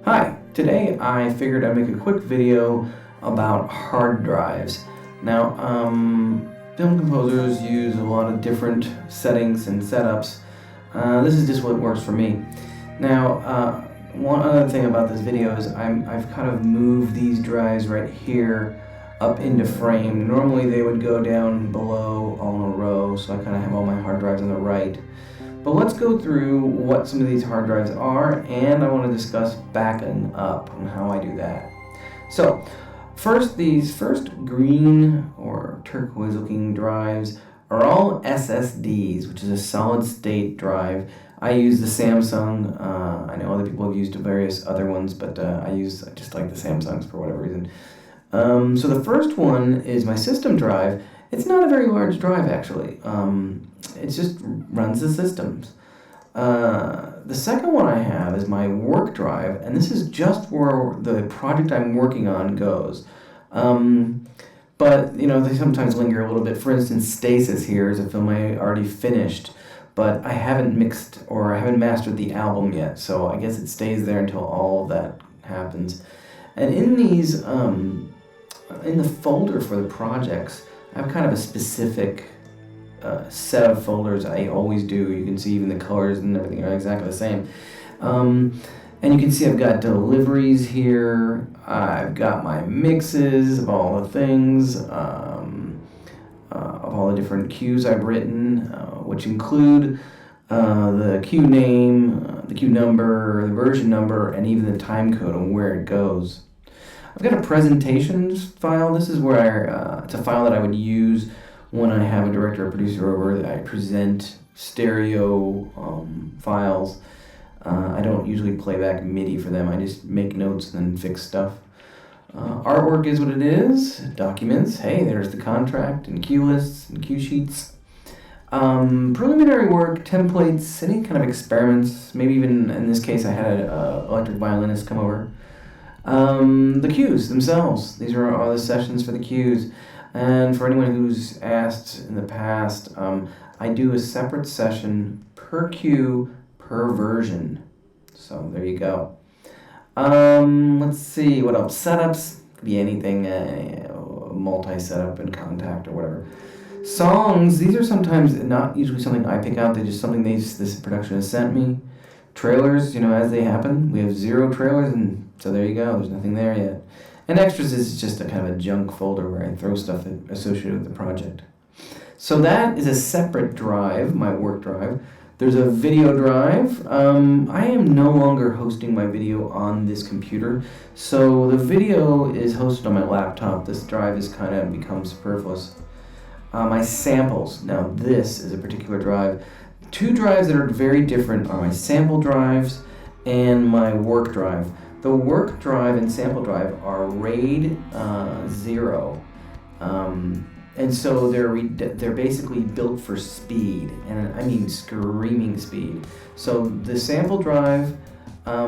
Hi, today I figured I'd make a quick video about hard drives. Now, film composers use a lot of different settings and setups. This is just what works for me. Now, one other thing about this video is I've kind of moved these drives right here up into frame. Normally they would go down below all in a row, so I kind of have all my hard drives on the right. But let's go through what some of these hard drives are, and I want to discuss backing up and how I do that. So, these first green or turquoise looking drives are all SSDs, which is a solid state drive. I use the Samsung. I know other people have used various other ones, but I just like the Samsungs for whatever reason. So the first one is my system drive. It's not a very large drive, actually. It just runs the systems. The second one I have is my work drive, and this is just where the project I'm working on goes. But, they sometimes linger a little bit. For instance, Stasis here is a film I already finished, but I haven't mixed or I haven't mastered the album yet, so I guess it stays there until all of that happens. And in these, in the folder for the projects, I have kind of a specific set of folders I always do. You can see even the colors and everything are exactly the same. And you can see I've got deliveries here. I've got my mixes of all the things, of all the different cues I've written, which include the cue name, the cue number, the version number, and even the time code and where it goes. I've got a presentations file. This is where it's a file that I would use when I have a director or producer over that I present stereo files. I don't usually play back MIDI for them. I just make notes and then fix stuff. Artwork is what it is. Documents. Hey, there's the contract and cue lists and cue sheets. Preliminary work, templates, any kind of experiments. Maybe even in this case I had an electric violinist come over. The cues themselves. These are all the sessions for the cues. And for anyone who's asked in the past, I do a separate session per cue per version. So there you go. Let's see, what else? Setups, could be anything, multi-setup and contact or whatever. Songs, these are sometimes not usually something I pick out, they're just something this production has sent me. Trailers, as they happen. We have 0 trailers, and so there you go, there's nothing there yet. And extras is just a kind of a junk folder where I throw stuff associated with the project. So that is a separate drive, my work drive. There's a video drive. I am no longer hosting my video on this computer, so the video is hosted on my laptop. This drive is kind of become superfluous. My samples. Now this is a particular drive. 2 drives that are very different are my sample drives and my work drive. The work drive and sample drive are RAID 0, and so they're basically built for speed, and I mean screaming speed. So the sample drive,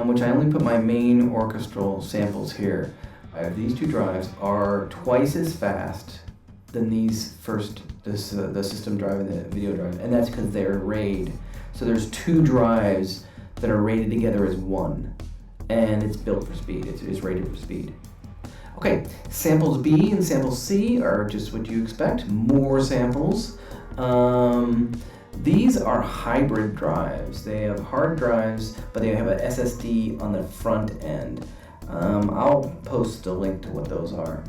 which I only put my main orchestral samples here, I have these 2 drives, are twice as fast than these the system drive and the video drive, and that's because they're RAID. So there's 2 drives that are rated together as one. And it's built for speed. It's rated for speed. Okay, samples B and samples C are just what you expect. More samples. These are hybrid drives. They have hard drives, but they have an SSD on the front end. I'll post a link to what those are.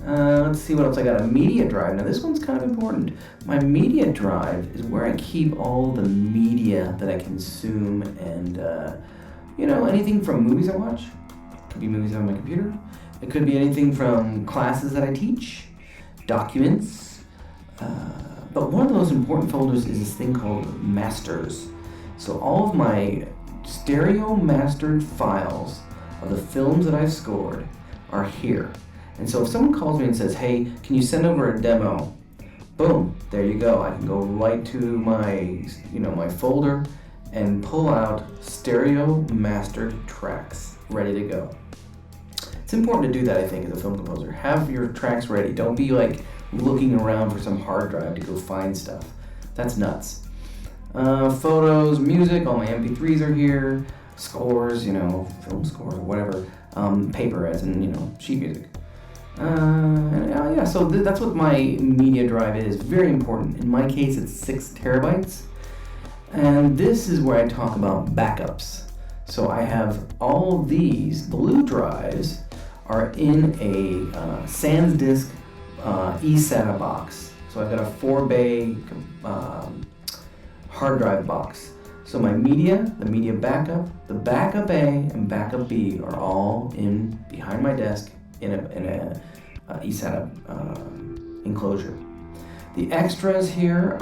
Let's see what else I got. A media drive. Now this one's kind of important. My media drive is where I keep all the media that I consume and anything from movies I watch. It could be movies on my computer. It could be anything from classes that I teach, documents. But one of the most important folders is this thing called masters. So all of my stereo mastered files of the films that I've scored are here. And so if someone calls me and says, hey, can you send over a demo? Boom, there you go. I can go right to my, my folder and pull out stereo mastered tracks ready to go. It's important to do that, I think, as a film composer. Have your tracks ready. Don't be looking around for some hard drive to go find stuff. That's nuts. Photos, music, all my MP3s are here. scores, film scores or whatever, paper as in, sheet music. So that's what my media drive is. Very important. In my case, it's 6 terabytes. And this is where I talk about backups. So I have all these blue drives are in a SanDisk eSATA box. So I've got a 4-bay hard drive box. So my media, the media backup, the backup A and backup B are all in behind my desk in a eSATA enclosure. The extras here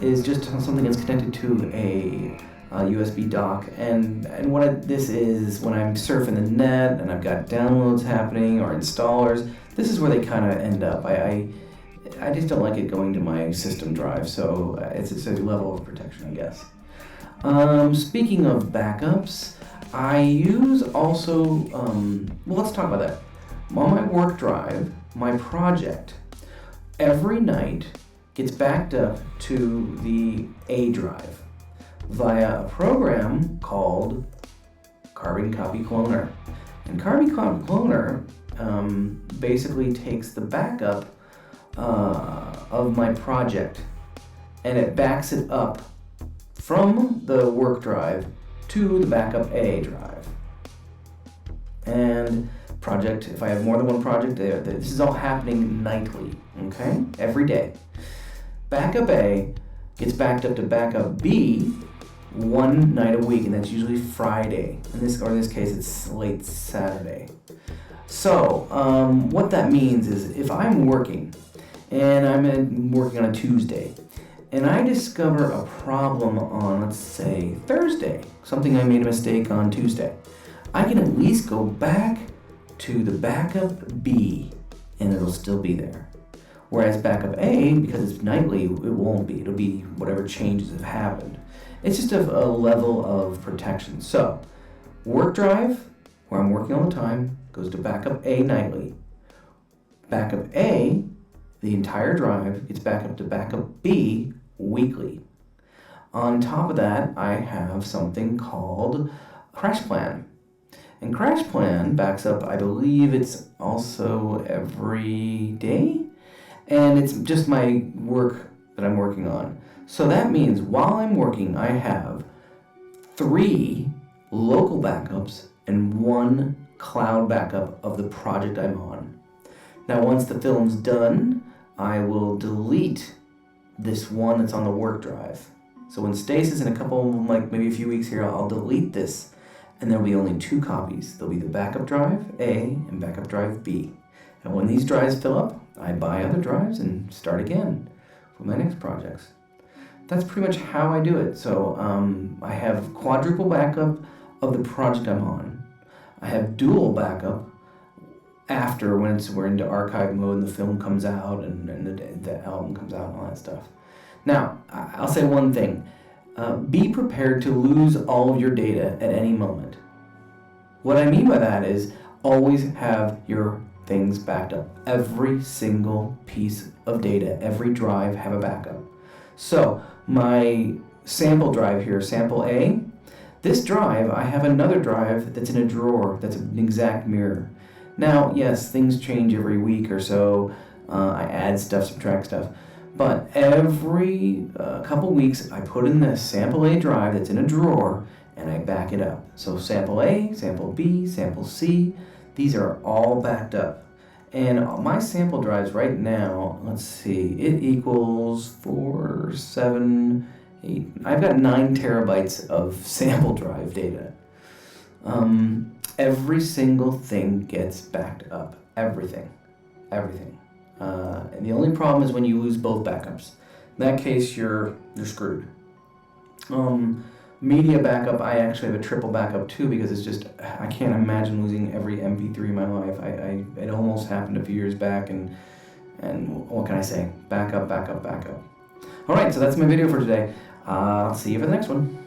is just something that's connected to a USB dock, and this is when I'm surfing the net and I've got downloads happening or installers. This is where they kind of end up. I just don't like it going to my system drive, so it's a level of protection, I guess. Speaking of backups, I use also, let's talk about that. On my work drive, my project, every night gets backed up to the A drive via a program called Carbon Copy Cloner. And Carbon Copy Cloner basically takes the backup of my project and it backs it up from the work drive to the backup A drive. And project, if I have more than one project, this is all happening nightly, okay? Every day. Backup A gets backed up to backup B one night a week, and that's usually Friday. In this case, it's late Saturday. So, what that means is if I'm working, and I'm working on a Tuesday, and I discover a problem on, let's say, Thursday, something I made a mistake on Tuesday, I can at least go back to the backup B, and it'll still be there. Whereas backup A, because it's nightly, it won't be. It'll be whatever changes have happened. It's just a level of protection. So, work drive, where I'm working all the time, goes to backup A nightly. Backup A, the entire drive, gets back up to backup B weekly. On top of that, I have something called Crash Plan. And Crash Plan backs up, I believe it's also every day. And it's just my work that I'm working on. So that means while I'm working, I have 3 local backups and 1 cloud backup of the project I'm on. Now, once the film's done, I will delete this one that's on the work drive. So when Stasis in a couple, like maybe a few weeks here, I'll delete this, and there'll be only 2 copies. There'll be the backup drive A and backup drive B. And when these drives fill up, I buy other drives and start again for my next projects. That's pretty much how I do it. So I have quadruple backup of the project I'm on. I have dual backup after when we're into archive mode and the film comes out and the album comes out and all that stuff. Now, I'll say one thing. Be prepared to lose all of your data at any moment. What I mean by that is always have your things backed up. Every single piece of data, every drive, have a backup. So my sample drive here, sample A, this drive, I have another drive that's in a drawer that's an exact mirror. Now, yes, things change every week or so. I add stuff, subtract stuff. But every couple weeks, I put in this sample A drive that's in a drawer and I back it up. So sample A, sample B, sample C, these are all backed up. And my sample drives right now, let's see, it equals 4, 7, 8. I've got 9 terabytes of sample drive data. Every single thing gets backed up. Everything. And the only problem is when you lose both backups. In that case, you're screwed. Media backup, I actually have a triple backup too because it's just, I can't imagine losing every MP3 in my life. It almost happened a few years back and what can I say? Backup. Alright, so that's my video for today. I'll see you for the next one.